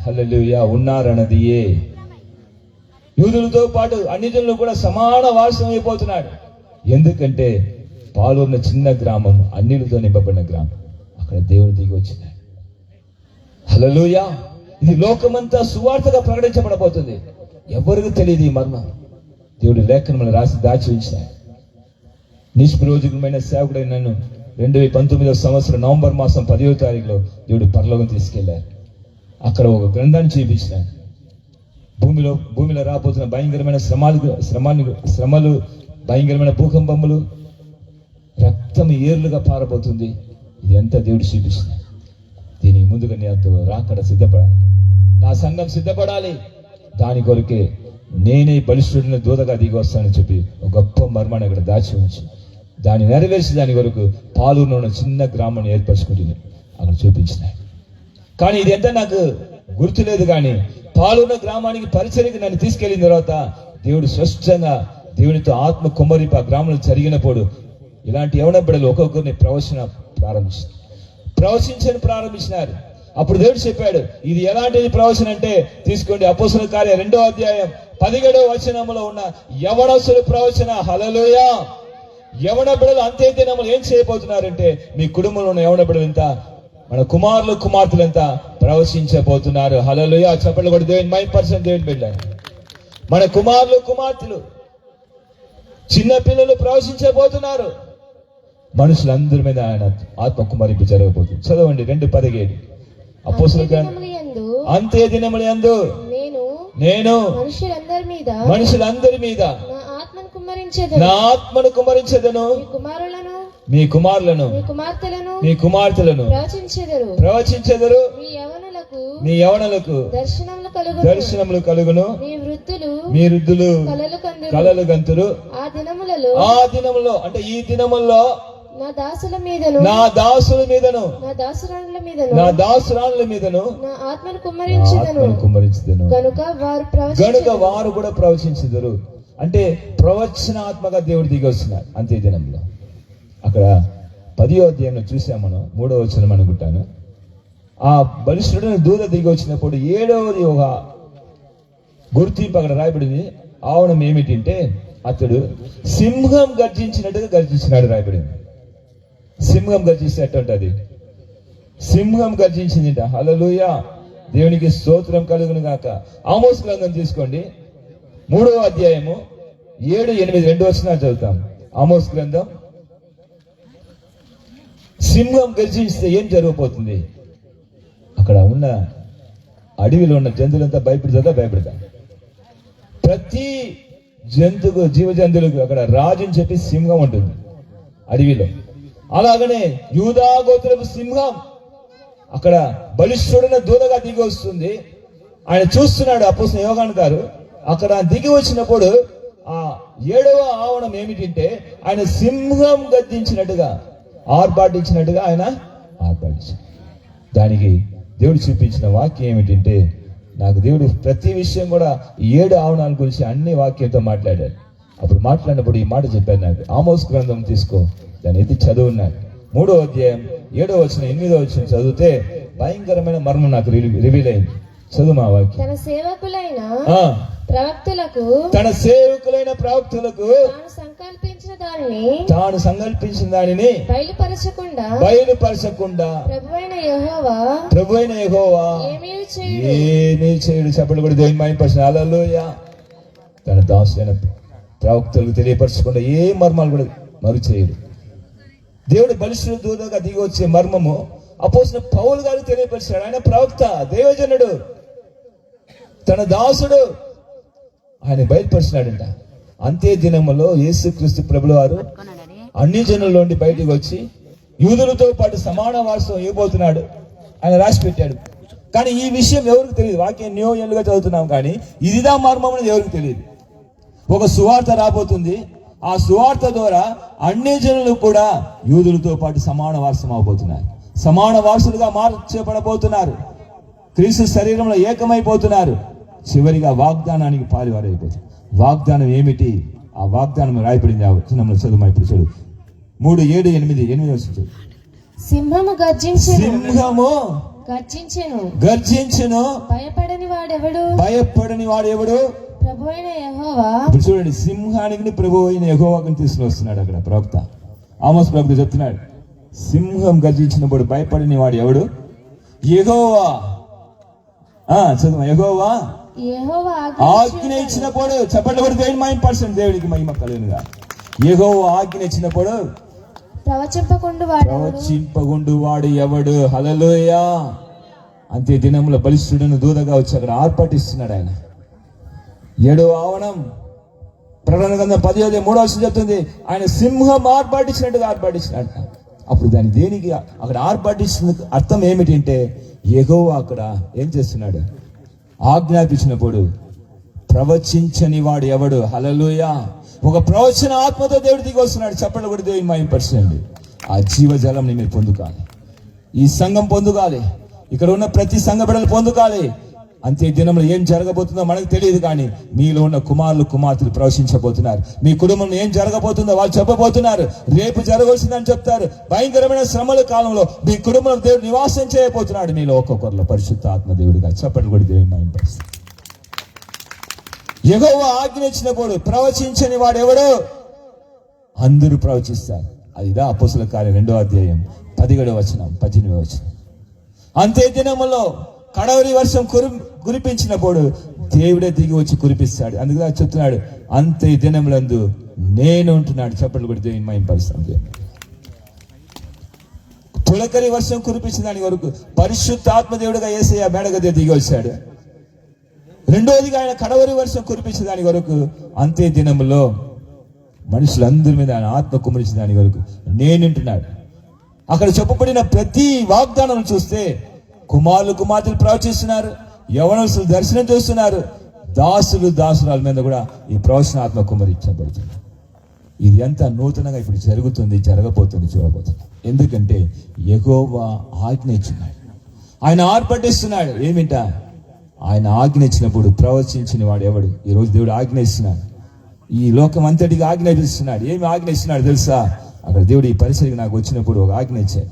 హల్లెలూయా ఉన్నారన్నది. యూదులతో పాటు అన్ని జనులు కూడా సమాన వారసులు అయిపోతున్నాడు. ఎందుకంటే పాలూరున్న చిన్న గ్రామం అన్నిలతో నింపబడిన గ్రామం. అక్కడ దేవుడు దిగి వచ్చినాడు. హల్లెలూయా. ఇది లోకమంతా సువార్తగా ప్రకటించబడబోతుంది. ఎవరికి తెలియదు ఈ మర్మం. దేవుడు లేఖనములను రాసి దాచి ఉంచాడు. నిష్ప్రయోజకమైన సేవకుడైన నన్ను 2019వ సంవత్సరం నవంబర్ మాసం 10వ తారీఖులో దేవుడు పరలోకం తీసుకెళ్లారు. అక్కడ ఒక గ్రంథాన్ని చూపించినాడు. భూమిలో రాబోతున్న భయంకరమైన శ్రమలు, భయంకరమైన భూకంపములు, రక్తం ఏర్లుగా పారబోతుంది. ఇది ఎంత దేవుడు చూపించినాడు. దీనికి ముందుగా నేను రాకడ సిద్ధపడాలి. నా సంఘం సిద్ధపడాలి. దాని కొరకే నేనే బలిష్ఠుడిన దూతగా దిగి వస్తానని చెప్పి ఒక గొప్ప మర్మాన్ని అక్కడ దాచి ఉంచి దాన్ని నెరవేర్చి దాని కొరకు పాలూరులో ఉన్న చిన్న గ్రామాన్ని ఏర్పరచుకుంటుంది అక్కడ చూపించినాయి. కానీ ఇది ఎంత నాకు గుర్తులేదు. కానీ పాలూరున్న గ్రామానికి పరిచర్యకి నన్ను తీసుకెళ్లిన తర్వాత దేవుడు స్పష్టంగా దేవునితో ఆత్మ కుమ్మరింపు ఆ గ్రామంలో జరిగినప్పుడు ఇలాంటి యవన బిడ్డలు ఒక్కొక్కరిని ప్రవచించినారు. అప్పుడు దేవుడు చెప్పాడు, ఇది ఎలాంటిది ప్రవచనం అంటే తీసుకోండి. అపోస్తలుల కార్యం 2వ అధ్యాయం 17వ వచనంలో ఉన్న యవనస్తుల ప్రవచన. హల్లెలూయా. యవన బిడ్డలు అంత్య దినములు ఏం చేయబోతున్నారంటే మీ కుటుంబంలో ఉన్న యవన బిడ్డలు ఎంత, మన కుమారులు కుమార్తెలు ఎంత ప్రవచించబోతున్నారు. హల్లెలూయా. చెప్పండి కూడా దేవుని మహిమపరచండి. దేవుని బిడ్డ మన కుమారులు కుమార్తెలు చిన్న పిల్లలు ప్రవచించబోతున్నారు. మనుషులందరి మీద ఆయన ఆత్మ కుమారింపు జరగబోతుంది. చదవండి 2:17. అపోస్తలుల అంత్య దినముల యందు నేను మనుషులందరి మీద నా ఆత్మను కుమ్మరించెదను. మీ కుమారులను మీ కుమార్తెలను ప్రవచించెదరు. మీ యవనులకు దర్శనములు కలుగును. మీ వృద్ధులు కలలు గంతురు. ఆ దినములో అంటే ఈ దినముల్లో నా దాసుల మీదను నా దాసుల మీదను నా దాసురాణుల మీదను నా దాసురాళ్ళ మీదను నా ఆత్మను కుమ్మరించెదను కుమ్మరించదను. గనుక వారు కూడా ప్రవచించుదురు. అంటే ప్రవచనాత్మక దేవుడు దిగి వస్తున్నారు అంతే దినంలో. అక్కడ 10వ అధ్యాయంలో చూసాం మనం, 3వ వచనం అనుకుంటాను. ఆ బలిష్ఠుడైన దూత దిగి వచ్చినప్పుడు 7వది ఒక గుర్తింపు అక్కడ రాయబడింది. ఆవడం ఏమిటంటే అతడు సింహం గర్జించినట్టుగా గర్జించినాడు రాయబడింది. సింహం గర్జిస్తే ఎట్టుంటది? సింహం గర్జించిందిట. హల్లెలూయా, దేవునికి స్తోత్రం కలుగును గాక. ఆమోస్ గ్రంథం తీసుకోండి, 3వ అధ్యాయము 7, 8, 2 వచనాలు చదువుతాం. ఆమోస్ గ్రంథం. సింహం గర్జిస్తే ఏం జరగబోతుంది? అక్కడ ఉన్న అడవిలో ఉన్న జంతువులంతా భయపడతా. ప్రతి జంతువు, జీవ జంతువులకు అక్కడ రాజు అని చెప్పి సింహం ఉంటుంది అడవిలో. అలాగనే యూదా గోత్రపు సింహం అక్కడ బలిష్ఠుడైన దూతగా దిగి వస్తుంది. ఆయన చూస్తున్నాడు అపోస్తలుడైన యోహాను గారు. అక్కడ దిగి వచ్చినప్పుడు ఆ 7వ ఆవరణం ఏమిటంటే ఆయన సింహం గద్దించినట్టుగా ఆర్భాటించినట్టుగా ఆయన ఆర్భాటించాడు. దానికి దేవుడు చూపించిన వాక్యం ఏమిటంటే, నాకు దేవుడు ప్రతి విషయం కూడా 7 ఆవరణాల గురించి అన్ని వాక్యంతో మాట్లాడాడు. అప్పుడు మాట్లాడినప్పుడు ఈ మాట చెప్పాను నాకు. ఆమోస్ గ్రంథం తీసుకో, దాన్ని ఎత్తి చదువున్నాడు. 3వ అధ్యాయం 7వ వచనం 8వ వచనం చదివితే భయంకరమైన మర్మం నాకు రివీల్ అయింది. చదువు మా వాక్యం. తన సేవకులైన ప్రవక్తలకు తాను సంకల్పించిన దానిని బయలుపరచకుండా ప్రభువైన యెహోవా ఏమీ చేయడు. చెప్పలు కూడా దేవుని మహిమపరచు. హల్లెలూయా. తన దాసులైన ప్రవక్తలకు తెలియపరచకుండా ఏ మర్మాలు కూడా మరు చేయడు. దేవుడు బలిష్ఠుల దూతగా దిగి వచ్చే మర్మము అపోస్తలుడైన పౌలు గారు తెలియపరిచాడు. ఆయన ప్రవక్త, దేవజనుడు, తన దాసుడు, ఆయన బయలుపరిచినాడంట. అంతే దినములో యేసుక్రీస్తు ప్రభుల వారు అన్ని జనుల నుండి బయటికి వచ్చి యూదులతో పాటు సమాన వారసత్వం ఇవ్వబోతున్నాడు ఆయన రాసి పెట్టాడు. కానీ ఈ విషయం ఎవరికి తెలియదు. వాక్యం న్యూ ఏళ్ళుగా చదువుతున్నాం కానీ ఇదిదా మర్మం అనేది ఎవరికి తెలియదు. ఒక సువార్త రాబోతుంది. ఆ సువార్త ద్వారా అన్ని జనులు కూడా యూదులతో పాటు సమాన వారసం అవబోతున్నారు. సమాన వారసులుగా మార్చబడబోతున్నారు. క్రీస్తు శరీరంలో ఏకమైపోతున్నారు. చివరిగా వాగ్దానానికి పాలువారైపోతుంది. వాగ్దానం ఏమిటి? ఆ వాగ్దానం రాయబడింది ఆ వచనంలో. చదువు ఇప్పుడు చూడు. 3, 7, 8, 8 వస్తుంది. సింహము గర్జించెను భయపడని వాడెవడు? ప్రభువైన యెహోవా. ఇప్పుడు చూడండి, సింహానికి ప్రభు అయిన యెహోవాని తీసుకుని వస్తున్నాడు అక్కడ ప్రవక్త. ఆమోస్ ప్రవక్త చెప్తున్నాడు, సింహం గర్జించినప్పుడు భయపడని వాడు ఎవడు? యెహోవా. చదువు. యెహోవా ఆజ్ఞ ఇచ్చినప్పుడు, చెప్పండి కూడా దేవుని మహిమ, దేవునికి మహిమ కలుగునుగా. యెహోవా ఆజ్ఞ ఇచ్చినప్పుడు ప్రవచింపకుండు వాడు ఎవడు? హల్లెలూయా. అంతే దినంలో బలిష్ఠుడైన దూతగా వచ్చి అక్కడ ఆర్పాటిస్తున్నాడు ఆయన. 7వ ఆవరణం ప్రకటన గ్రంథం 10:3 చెప్తుంది, ఆయన సింహం ఆర్పాటించినట్టు. అప్పుడు దాని దేనికి అక్కడ ఆర్పాటించిన అర్థం ఏమిటంటే, యెహోవా అక్కడ ఏం చేస్తున్నాడు? ఆజ్ఞాపించినప్పుడు ప్రవచించని వాడు ఎవడు? హల్లెలూయా. ఒక ప్రవచన ఆత్మతో దేవుడు దిగి వస్తున్నాడు. చెప్పండి కూడా దేవుని మహిమపరచండి. ఆ జీవజలం మీరు పొందుకోవాలి. ఈ సంఘం పొందుకోవాలి. ఇక్కడ ఉన్న ప్రతి సంఘ బిడ్డలు పొందుకోవాలి. అంతే దినంలో ఏం జరగబోతుందో మనకు తెలియదు, కానీ మీలో ఉన్న కుమారులు కుమార్తెలు ప్రవశించబోతున్నారు. మీ కుటుంబంలో ఏం జరగబోతుందో వాళ్ళు చెప్పబోతున్నారు. రేపు జరగవలసిందని చెప్తారు. భయంకరమైన శ్రమల కాలంలో మీ కుటుంబంలో దేవుడు నివాసం చేయబోతున్నాడు. మీలో ఒక్కొక్కరిలో పరిశుద్ధ ఆత్మ దేవుడిగా. చెప్పండి కూడా దేవుని మహిమపరుస్తారు. యెహోవా ఆజ్ఞ ఇచ్చినప్పుడు ప్రవచించని వాడు ఎవడు? అందరూ ప్రవచిస్తారు. అదిదా అపోస్తలుల కార్యం 2వ అధ్యాయం 17వ వచనం 18వ వచనం. అంతే దినములో కడవరి వర్షం కురిపించినప్పుడు దేవుడే దిగి వచ్చి కురిపిస్తాడు. అందుకే చెప్తున్నాడు, అంతే దినములందు నేను ఉంటున్నాడు. చెప్పండి కూడా దేవుని మహిమపరుస్తాను. పులకరి వర్షం కురిపించిన దాని వరకు పరిశుద్ధ ఆత్మదేవుడిగా యేసయ్య మేడగదిగా దిగి వచ్చాడు. రెండోదిగా ఆయన కడవరి వర్షం కురిపించిన దాని వరకు అంతే దినములో మనుషులందరి మీద ఆయన ఆత్మ కుమరించిన దాని వరకు నేనుంటున్నాడు. అక్కడ చెప్పబడిన ప్రతి వాగ్దానం చూస్తే కుమారులు కుమార్తెలు ప్రవచిస్తున్నారు, యవనస్తులు దర్శనం చేస్తున్నారు, దాసులు దాసురాల మీద కూడా ఈ ప్రవచన ఆత్మ కుమరించబడుతుంది. ఇది ఎంత నూతనంగా ఇప్పుడు జరుగుతుంది, జరగబోతుంది, చూడబోతుంది. ఎందుకంటే యెహోవా ఆజ్ఞ ఇచ్చినాడు, ఆయన ఆర్పటిస్తున్నాడు. ఏమిట? ఆయన ఆజ్ఞ ఇచ్చినప్పుడు ప్రవచించిన వాడు ఎవడు? ఈరోజు దేవుడు ఆజ్ఞ ఇస్తున్నాడు, ఈ లోకం అంతటికి ఆజ్ఞ ఇస్తున్నాడు. ఏమి ఆజ్ఞ ఇస్తున్నాడు తెలుసా? అక్కడ దేవుడు ఈ పరిసరికి నాకు వచ్చినప్పుడు ఒక ఆజ్ఞ ఇచ్చాడు,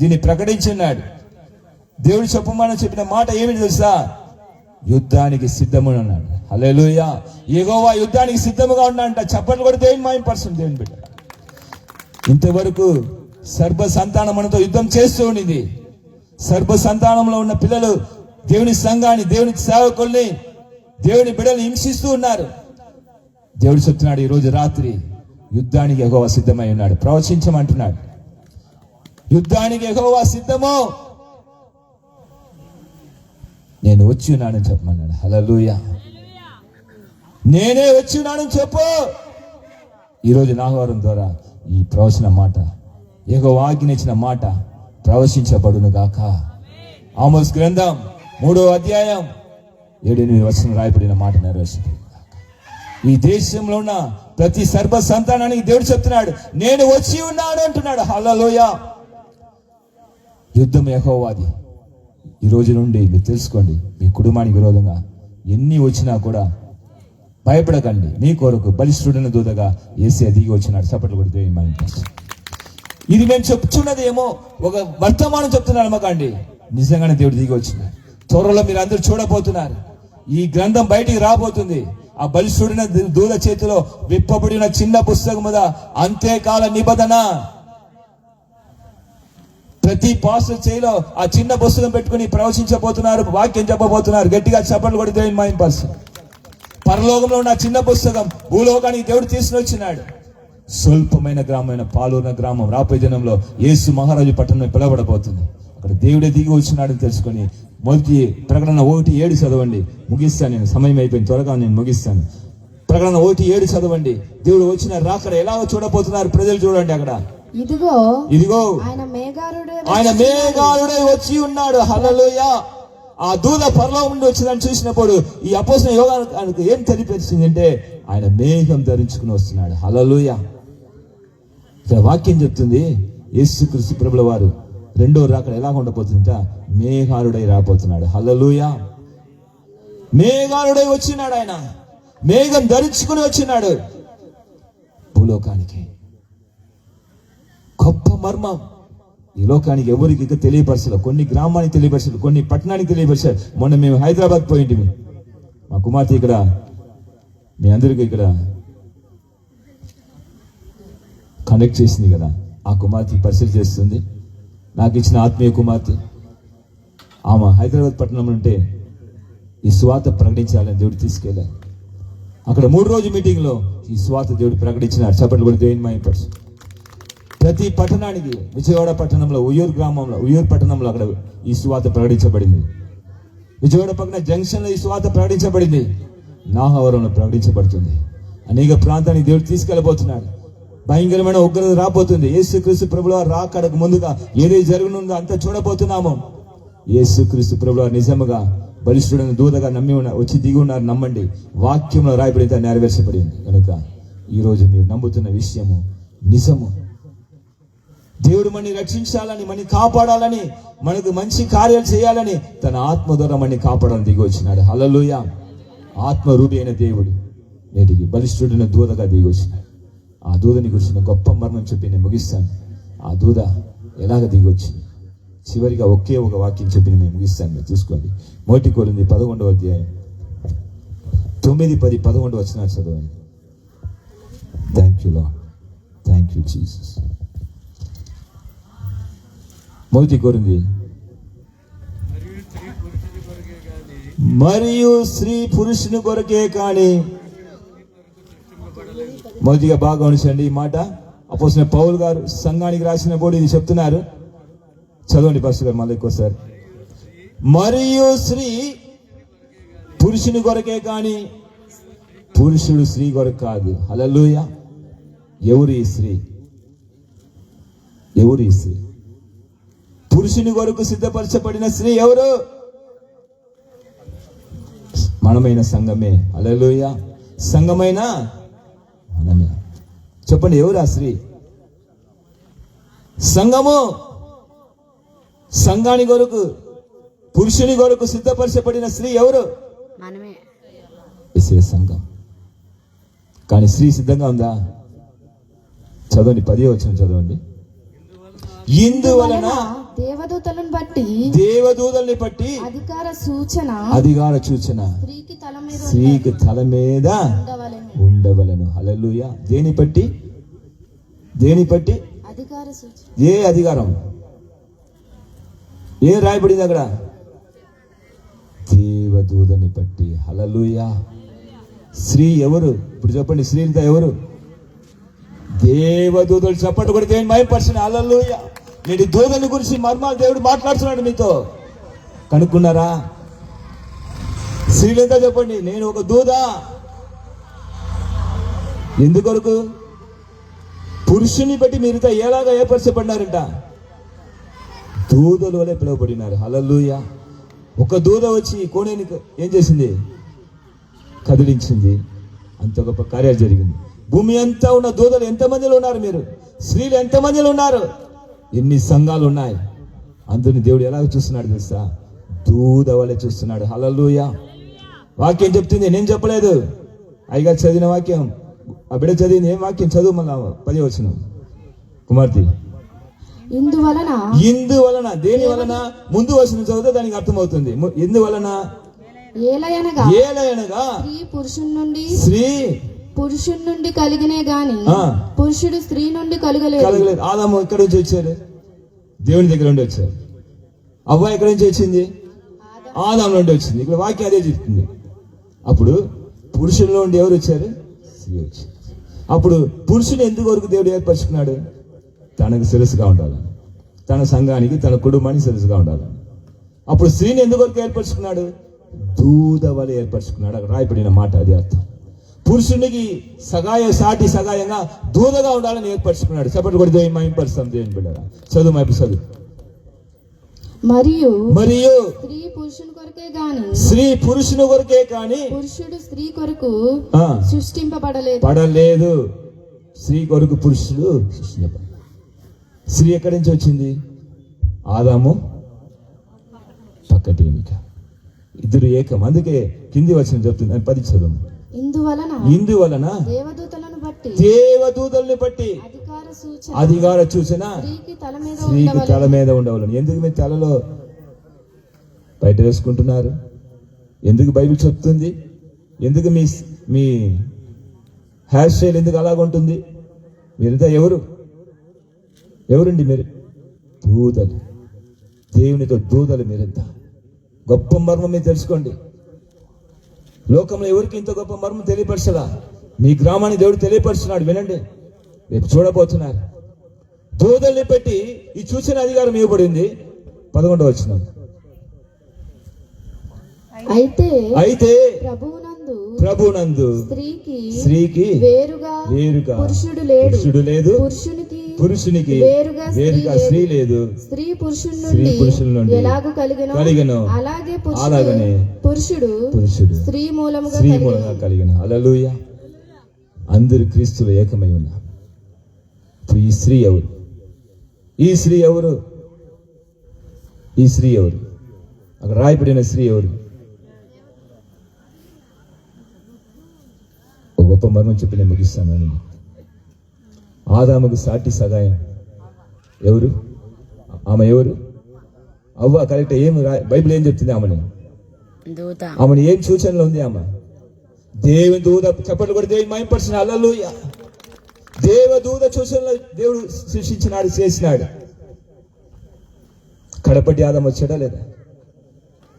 దీన్ని ప్రకటించున్నాడు. దేవుడు చెప్పిన మాట ఏమిటి తెలుసా? యుద్ధానికి సిద్ధముగా అన్నాడు. హల్లెలూయా. యెహోవా యుద్ధానికి సిద్ధముగా ఉన్నాడంట. చప్పట్లు కూడా దేవుని మహిమపరచండి. దేవుని బిడ్డ, ఇంతవరకు సర్వ సంతానం మనతో యుద్ధం చేస్తూ ఉండింది. సర్వ సంతానంలో ఉన్న పిల్లలు దేవుని సంఘాన్ని, దేవుని సేవకుల్ని, దేవుని బిడ్డల్ని హింసిస్తూ ఉన్నారు. దేవుడు చెప్తున్నాడు, ఈ రోజు రాత్రి యుద్ధానికి యెహోవా సిద్ధమై ఉన్నాడు. ప్రవచించమంటున్నాడు, యుద్ధానికి యెహోవా సిద్ధము, నేను వచ్చి ఉన్నానని చెప్పమన్నాడు. హల్లెలూయా. నేనే వచ్చి ఉన్నానని చెప్పు. ఈరోజు నాగవారం ద్వారా ఈ ప్రవచన మాట, యెహోవా ఆజ్ఞించిన మాట ప్రవచించబడును గాక. ఆమోస్ గ్రంథం 3వ అధ్యాయం 7-8 వచనం రాయబడిన మాట నెరవేర్చబడును గాక. ఈ దేశంలో ఉన్న ప్రతి సర్వ సంతానానికి దేవుడు చెప్తున్నాడు, నేను వచ్చి ఉన్నాను అంటున్నాడు. హల్లెలూయా. యుద్ధం యెహోవాది. ఈ రోజు నుండి మీరు తెలుసుకోండి, మీ కుటుంబానికి విరోధంగా ఎన్ని వచ్చినా కూడా భయపడకండి. మీ కొరకు బలిష్ఠుడైన దూతగా యేసయ్య దిగి వచ్చినాడు. చప్పట్లు కొడితే ఇది మేము చెప్తున్నది ఏమో ఒక వర్తమానం చెప్తున్నాను నమ్మకండి, నిజంగానే దేవుడు దిగి వచ్చినాడు. త్వరలో మీరు అందరూ చూడబోతున్నారు. ఈ గ్రంథం బయటికి రాబోతుంది. ఆ బలిష్ఠుడైన దూత చేతిలో విప్పబడిన చిన్న పుస్తకం మీద అంత్యకాల నిబంధన. ప్రతి పాస్టర్ చేయిలో ఆ చిన్న పుస్తకం పెట్టుకుని ప్రవచించబోతున్నారు, వాక్యం చెప్పబోతున్నారు. గట్టిగా చప్పట్లు కొడితే పరలోకంలో ఉన్న చిన్న పుస్తకం భూలోకానికి దేవుడు తీసుకుని వచ్చినాడు. స్వల్పమైన గ్రామమైన పాలూరున గ్రామం రాబోయే దినంలో యేసు మహారాజు పట్టణం పిలవడబోతుంది. అక్కడ దేవుడే దిగి వచ్చినాడని తెలుసుకొని మొదటి ప్రకటన 1:7 చదవండి. ముగిస్తాను, నేను సమయం అయిపోయింది, త్వరగా నేను ముగిస్తాను. ప్రకటన 1:7 చదవండి. దేవుడు వచ్చిన రాకడ ఎలాగో చూడబోతున్నారు ప్రజలు. చూడండి, అక్కడ ఇదిగో ఆయన మేఘారుడై వచ్చి ఉన్నాడు. హల్లెలూయా. ఆ దూత పరలోకం నుండి వచ్చిందని చూసినప్పుడు ఈ అపోస్తలుల యోగానికి ఏం తెలిపించింది అంటే ఆయన మేఘం ధరించుకుని వస్తున్నాడు. హల్లెలూయా. ఇక్కడ వాక్యం చెప్తుంది, యేసుక్రీస్తు ప్రభుల వారు రెండో రాకడ ఎలా ఉండబోతుందంట? మేఘారుడై రాబోతున్నాడు. హల్లెలూయా. మేఘారుడై వచ్చినాడు. ఆయన మేఘం ధరించుకుని వచ్చినాడు భూలోకానికి. గొప్ప మర్మం ఈ లోకానికి ఎవరికి ఇక తెలియపరచలేదు. కొన్ని గ్రామానికి తెలియపరచలేదు, కొన్ని పట్టణానికి తెలియపరచారు. మొన్న మేము హైదరాబాద్ పోయింటి. మా కుమార్తె ఇక్కడ మీ అందరికీ ఇక్కడ కనెక్ట్ చేసింది కదా, ఆ కుమార్తె పరిశీలి చేస్తుంది. నాకు ఇచ్చిన ఆత్మీయ కుమార్తె ఆమె హైదరాబాద్ పట్టణంలో ఉంటే ఈ స్వార్థ ప్రకటించాలని దేవుడు తీసుకెళ్ళారు. అక్కడ 3 రోజు మీటింగ్లో ఈ స్వార్థ దేవుడు ప్రకటించినారు. చప్పట్లు కూడా దేవుని మహిమపరచు. ప్రతి పట్టణానికి, విజయవాడ పట్టణంలో ఉయ్యూరు పట్టణంలో అక్కడ ఈ సువార్త ప్రకటించబడింది. విజయవాడ పక్కన జంక్షన్లో ఈ సువార్త ప్రకటించబడింది. నాహవరంలో ప్రకటించబడుతుంది. అనేక ప్రాంతానికి దేవుడు తీసుకెళ్ళబోతున్నాడు. భయంకరమైన ఉగ్రత రాబోతుంది. యేసుక్రీస్తు ప్రభుల రాకడకు ముందుగా ఏదైతే జరగనుందో అంతా చూడబోతున్నాము. యేసుక్రీస్తు ప్రభుల నిజముగా బలిష్ఠుడైన దూతగా నమ్మి వచ్చి దిగి ఉన్నారు. నమ్మండి, వాక్యంలో రాయబడితే నెరవేర్చబడింది. కనుక ఈరోజు మీరు నమ్ముతున్న విషయము నిజము. దేవుడు మనని రక్షించాలని, మనని కాపాడాలని, మనకు మంచి కార్యాలు చేయాలని తన ఆత్మ ద్వారా మనని కాపాడాలని దిగి వచ్చినాడు. హల్లెలూయా. ఆత్మరూపి అయిన దేవుడు నేటికి బలిష్ఠుడైన దూతగా దిగి వచ్చినాడు. ఆ దూతని గురించిన గొప్ప మర్మం చెప్పి నేను ముగిస్తాను. ఆ దూత ఎలాగ దిగి వచ్చింది చివరిగా ఒకే ఒక వాక్యం చెప్పి నేను ముగిస్తాను. మీరు చూసుకోండి. 1 కొరింథీ 11వ అధ్యాయం 9, 10, 11 వచనాలు చదవండి. Thank you lord, thank you Jesus. 1 కొరింథీ మరియు స్త్రీ పురుషుని కొరకే కానీ. మొదటిగా బాగా గమనించండి ఈ మాట. అపోస్తలుడైన పౌలు గారు సంఘానికి రాసిన బోర్డు ఇది చెప్తున్నారు. చదవండి పాస్టర్ గారు మళ్ళీ ఎక్కువసారి. మరియు స్త్రీ పురుషుని కొరకే కానీ పురుషుడు స్త్రీ కొరకు కాదు. హల్లెలూయా. ఎవరు ఈ స్త్రీ? ఎవరు ఈ స్త్రీ? పురుషుని కొరకు సిద్ధపరచబడిన స్త్రీ ఎవరు? మనమైన సంఘమే. హల్లెలూయా. సంఘమైన మనమే. చెప్పండి, ఎవరు ఆ స్త్రీ? సంఘము. సంఘాని కొరకు, పురుషుని కొరకు సిద్ధపరచబడిన స్త్రీ ఎవరు? మనమే. ఇసే సంఘం. కానీ స్త్రీ సిద్ధంగా ఉందా? చదవండి, 10వ వచనం చదవండి. ఇందువలన దేవదూతలను బట్టి, దేవదూతల్ని బట్టి అధికార సూచన స్త్రీకి తల మీద ఉండవలెను. హల్లెలూయా. దేని బట్టి? అధికార సూచన. ఏ అధికారం? ఏం రాయబడింది అక్కడ? దేవదూతని బట్టి. హల్లెలూయా. స్త్రీ ఎవరు? ఇప్పుడు చెప్పండి, స్త్రీ అంతా ఎవరు? దేవదూతలు. చప్పట్లు కూడా దేవుని మహిమపరచండి. హల్లెలూయా. నేటి దూతల గురించి మర్మాలు దేవుడు మాట్లాడుతున్నాడు మీతో. కనుక్కున్నారా? స్త్రీలంతా చెప్పండి, నేను ఒక దూత. ఎందుకొరకు? పురుషుని బట్టి మీరుతో ఎలాగా ఏర్పరచబడినారంట? దూతల వలె పిలువబడినారు. హల్లెలూయా. ఒక దూత వచ్చి కోనేని ఏం చేసింది? కదిలించింది. అంత గొప్ప కార్యాలు జరిగింది. భూమి అంతా ఉన్న దూతలు ఎంతమందిలో ఉన్నారు? మీరు స్త్రీలు ఎంతమందిలో ఉన్నారు? ఎన్ని సంఘాలు ఉన్నాయి? అందరిని దేవుడు ఎలాగ చూస్తున్నాడు తెలుసా? దూత వలె చూస్తున్నాడు. హల్లెలూయా. వాక్యం చెప్తుంది, నేను చెప్పలేదు. అయ్యగా చదివిన వాక్యం, ఆ బిడ్డ చదివింది. ఏం వాక్యం? చదువు మళ్ళా 10వ వచనం. కుమార్తె, ఇందువలన. దేని వలన? ముందు వచనం చదివితే దానికి అర్థమవుతుంది. ఎందువలన? ఏలయనగా స్త్రీ పురుషుని నుండి కలిగినే గాని పురుషుడు స్త్రీ నుండి కలగలేదు. ఆదాము ఎక్కడి నుంచి వచ్చారు? దేవుని దగ్గర నుండి వచ్చారు. అవ్వ ఎక్కడి నుంచి వచ్చింది? ఆదాము నుండి వచ్చింది. ఇక్కడ వాక్యం అదే చెప్తుంది. అప్పుడు పురుషుల్లో నుండి ఎవరు వచ్చారు? స్త్రీ వచ్చారు. అప్పుడు పురుషుని ఎందుకు వరకు దేవుడు ఏర్పరచుకున్నాడు? తనకు శిరస్సుగా ఉండాలని, తన సంఘానికి, తన కుటుంబానికి శిరస్సుగా ఉండాలని. అప్పుడు స్త్రీని ఎందుకు వరకు ఏర్పరచుకున్నాడు? దూత వలె ఏర్పరచుకున్నాడు. అక్కడ రాయబడిన మాట అది అర్థం. పురుషునికి సాటి సగాయంగా దూతగా ఉండాలని ఏర్పరచుకున్నాడు. చెప్పండి కూడా దేవుని మహిమపరుస్తాం. దేవుని బిడ్డరా, చదువు. మరియు స్త్రీ పురుషుని కొరకే గాని పురుషుడు స్త్రీ కొరకు సృష్టింపబడలేదు. పడలేదు. స్త్రీ కొరకు పురుషుడు సృష్టించబడలేదు. స్త్రీ ఎక్కడి నుంచి వచ్చింది? ఆదాము పక్కటేమిక, ఇద్దరు ఏకం. అందుకే కింది వచనం చెప్తుంది. 10 చదువు. ఇందువలన దేవదూతల్ని బట్టి అధికార సూచన స్త్రీకి తల మీద ఉండవలను. ఎందుకు మీ తలలో బయట వేసుకుంటున్నారు? ఎందుకు బైబిల్ చెప్తుంది? ఎందుకు మీ హెయిర్ స్టైల్ ఎందుకు అలాగుంటుంది? మీరంతా ఎవరండి? మీరు దూతలు, దేవునితో దూతలు. మీరంతా గొప్ప మర్మం మీరు తెలుసుకోండి. లోకంలో ఎవరికి ఇంత గొప్ప మర్మం తెలియపరచలా? మీ గ్రామాన్ని దేవుడు తెలియపరుస్తున్నాడు. వినండి, రేపు చూడబోతున్నారు. దూతల్ని పెట్టి ఈ సూచన అధికారం ఇవ్వబడింది. 11వ వచనం. అయితే ప్రభునందు స్త్రీకి వేరుగా పురుషుడు లేదు, పురుషునికి వేరుగా స్త్రీ లేదు. స్త్రీ పురుషుల నుండి కలిగెను, అలాగనే పురుషుడు స్త్రీ మూలముగా కలిగిన. హల్లెలూయా. అందరు క్రీస్తులో ఏకమై ఉన్నారు. ఈ స్త్రీ ఎవరు? అక్కడ రాయబడిన స్త్రీ ఎవరు? ఒక గొప్ప మర్మం చెప్పి నేను ముగిస్తాను. ఆదాముకు సాటి సగాయం ఎవరు? ఆమె ఎవరు? అవ్వ. కరెక్ట్. బైబిల్ ఏం చెప్తుంది? ఆమెను ఏం సూచనలో ఉంది? ఆమె దేవుని దూత. చెప్పట్లు కూడా దేవుని మహిమపరచిన. హల్లెలూయా. దేవదూత సూచనలో దేవుడు సృష్టించినాడు, చేసినాడు. కడపటి ఆదాం వచ్చాడా లేదా?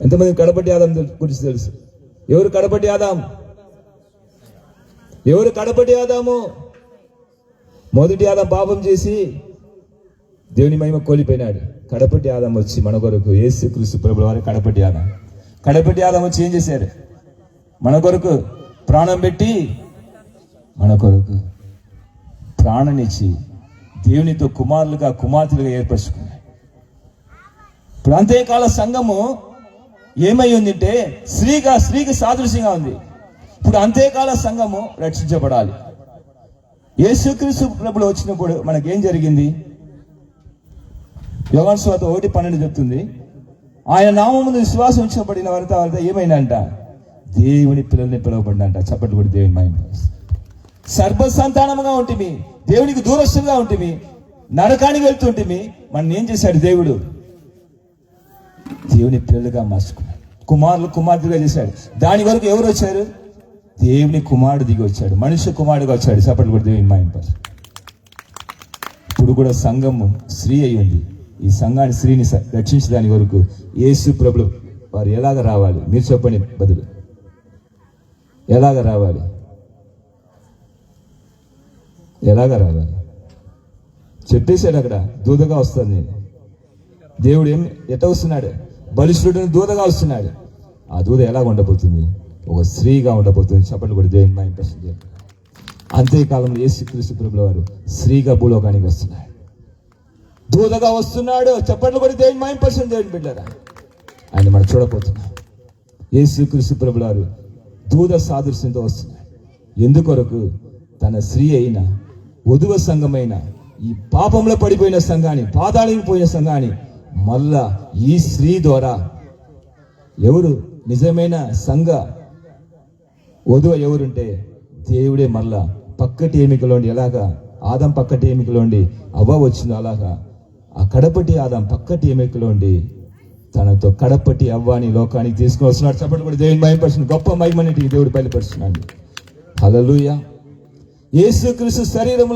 ఎంతమంది కడపటి ఆదాం గురించి తెలుసు? ఎవరు కడపటి ఆదాము? మొదటి ఆదాం పాపం చేసి దేవుని మహిమ కోల్పోయినాడు. కడపటి ఆదాం వచ్చి మన కొరకు, యేసుక్రీస్తు ప్రభువుల వారి కడపటి ఆదాం వచ్చి ఏం చేశారు? మన కొరకు ప్రాణం పెట్టి, మన కొరకు ప్రాణనిచ్చి దేవునితో కుమార్తెలుగా ఏర్పరచుకున్నాడు. ఇప్పుడు అంతేకాల సంఘము ఏమై ఉందంటే స్త్రీకి సాదృశ్యంగా ఉంది. ఇప్పుడు అంతేకాల సంఘము రక్షించబడాలి. యేసుక్రీస్తు ప్రభులు వచ్చినప్పుడు మనకేం జరిగింది? యోహాను సువార్త 1:12 చెప్తుంది, ఆయన నామమున విశ్వాసం ఉంచబడిన వారితో ఏమైందంట? దేవుని పిల్లల్ని పిలువబడినంట. చప్పట్లు కూడా దేవుని మహిమ. సర్వసంతానముగా ఉంటిమి, దేవునికి దూరస్తులుగా ఉంటిమి, నరకానికి వెళ్తుంటిమి. మన ఏం చేశాడు దేవుడు? దేవుని పిల్లలుగా మార్చుకున్నాడు, కుమారులు కుమార్తెగా చేశాడు. దాని వరకు ఎవరు వచ్చారు? దేవుని కుమారుడు దిగి వచ్చాడు, మనుష్య కుమారుడుగా వచ్చాడు. చప్పట్లు కూడా దేవుని మహిమ. ఇప్పుడు కూడా సంఘము స్త్రీ అయి ఉంది. ఈ సంఘాన్ని, స్త్రీని రక్షించడానికి వరకు యేసు ప్రభులు వారు ఎలాగ రావాలి? మీరు చెప్పండి బదులు. ఎలాగ రావాలి? ఎలాగ రావాలి? చెప్పేశాడు అక్కడ, దూతగా వస్తుంది. దేవుడు ఎట్ట వస్తున్నాడు? బలిష్ఠుడిని దూతగా వస్తున్నాడు. ఆ దూత ఎలాగ ఉండబోతుంది? ఒక స్త్రీగా ఉండబోతుంది. చప్పట్లు కూడా దేవుని మహిమ. అంత్యకాలంలో యేసుక్రీస్తు ప్రభుల వారు స్త్రీగా భూలోకానికి వస్తున్నాడు, దూతగా వస్తున్నాడు. చప్పట్లు కూడా దేవుని మహిమ. దేవుని బిడ్డరా, ఆయన మనం చూడబోతున్నాం. యేసుక్రీస్తు ప్రభుల వారు దూత సాదృశ్యంతో వస్తున్నాడు. ఎందుకొరకు? తన స్త్రీ అయిన వధువ సంఘమైన ఈ పాపంలో పడిపోయిన సంఘాన్ని, పాతాళానికి పోయిన సంఘాన్ని మళ్ళా ఈ స్త్రీ ద్వారా, ఎవరు నిజమైన సంఘ వధువ ఎవరుంటే దేవుడే మళ్ళా పక్కటి ఎమికలోండి, ఎలాగా ఆదం పక్కటి ఎమికలోండి అవ్వ వచ్చిందో అలాగా ఆ కడపటి ఆదం పక్కటి ఎమికలోండి తనతో కడపటి అవ్వాని లోకానికి తీసుకుని వస్తున్నాడు. చప్పట్లు కూడా దేవుని మహిమపరుస్తున్నాడు. గొప్ప మహిమని దేవుడు బయలుపరుస్తున్నాడు. హల్లెలూయా. యేసుక్రీస్తు శరీరంలో